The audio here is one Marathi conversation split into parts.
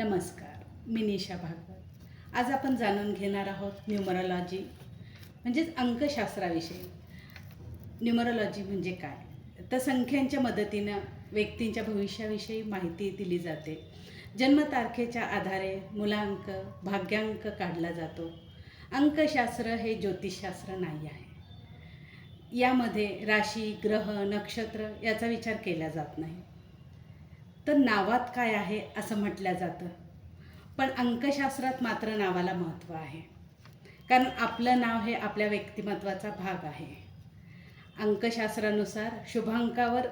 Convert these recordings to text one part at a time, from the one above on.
नमस्कार, मी निशा भागवत। आज आपण जाणून घेणार आहोत न्यूमरोलॉजी म्हणजेच अंकशास्त्राविषयी। न्यूमरोलॉजी म्हणजे काय? तर संख्यांच्या मदतीनं व्यक्तींच्या भविष्याविषयी माहिती दिली जाते। जन्मतारखेच्या आधारे मूलांक, भाग्यांक काढला जातो। अंकशास्त्र हे ज्योतिषशास्त्र नाही आहे। यामध्ये राशी, ग्रह, नक्षत्र याचा विचार केला जात नाही। तर नावात काय आहे असं म्हटलं जातं, पण अंकशास्त्रात मात्र नावाला महत्त्व आहे, कारण आपलं नाव हे आपल्या व्यक्तिमत्वाचा भाग आहे। अंकशास्त्रानुसार शुभांकावर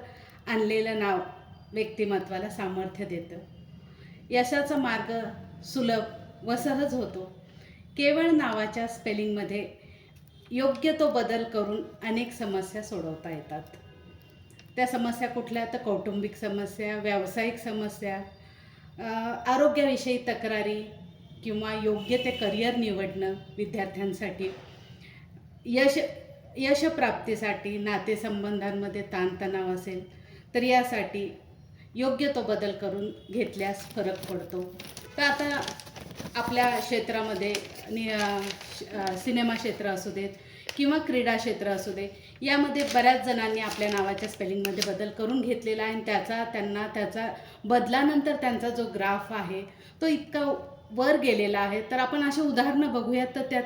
आणलेलं नाव व्यक्तिमत्वाला सामर्थ्य देतं। यशाचा मार्ग सुलभ व सहज होतो। केवळ नावाच्या स्पेलिंगमध्ये योग्य तो बदल करून अनेक समस्या सोडवता येतात। त्या समस्या कुठल्या? तर कौटुंबिक समस्या, व्यावसायिक समस्या, आरोग्याविषयी तक्रारी किंवा योग्य ते करिअर निवडणं, विद्यार्थ्यांसाठी यशप्राप्तीसाठी, नातेसंबंधांमध्ये ताणतणाव असेल तर यासाठी योग्य तो बदल करून घेतल्यास फरक पडतो। तर आता आपल्या क्षेत्रामध्ये सिनेमा क्षेत्र असू देत किंवा क्रीडा क्षेत्र असू दे, यामध्ये बऱ्याच जणांनी आपल्या नावाच्या स्पेलिंगमध्ये बदल करून घेतलेला आहे आणि त्याचा बदलानंतर त्यांचा जो ग्राफ आहे तो इतका वर गेलेला आहे। तर आपण अशी उदाहरणं बघूयात। तर त्यात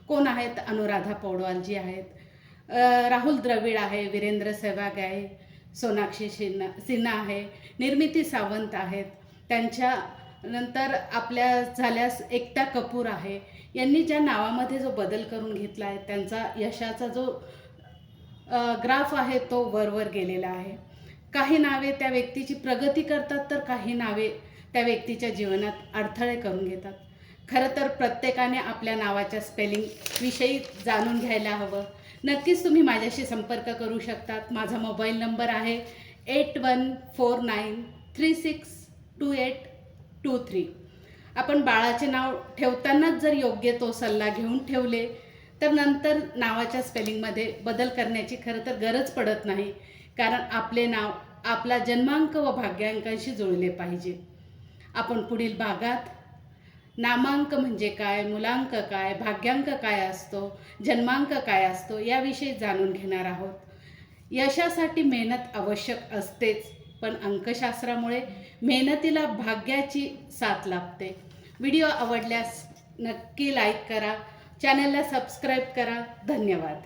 कोण आहेत? अनुराधा पौडवाल आहेत, राहुल द्रविड आहे, वीरेंद्र सहवाग आहे, सोनाक्षी सिन्हा आहे, निर्मिती सावंत आहेत, त्यांच्यानंतर आपल्या झाल्यास एकता कपूर आहे। यांनी ज्या नावामध्ये जो बदल करून घेतला आहे त्यांचा यशाचा जो ग्राफ आहे तो वर गेलेला आहे। काही नावे त्या व्यक्तीची प्रगती करतात तर काही नावे त्या व्यक्तीच्या जीवनात अडथळे करून घेतात। खरं तर प्रत्येकाने आपल्या नावाच्या स्पेलिंग विषयी जाणून घ्यायला हवं। नक्कीच तुम्ही माझ्याशी संपर्क करू शकतात। माझा मोबाईल नंबर आहे 8149362823। आपण बाळाचे नाव ठेवतानाच जर योग्य तो सल्ला घेऊन ठेवले तर नंतर नावाच्या स्पेलिंगमध्ये बदल करण्याची खरं तर गरज पडत नाही, कारण आपले नाव आपला जन्मांक व भाग्यांकांशी जुळले पाहिजे। आपण पुढील भागात नामांक म्हणजे काय, मूलांक काय, भाग्यांक काय असतो, जन्मांक काय असतो याविषयी जाणून घेणार आहोत। यशासाठी मेहनत आवश्यक असतेच, पण अंकशास्त्रामुळे मेहनतीला भाग्याची साथ लाभते। व्हिडिओ आवडल्यास नक्की लाईक करा, चॅनलला सबस्क्राईब करा। धन्यवाद।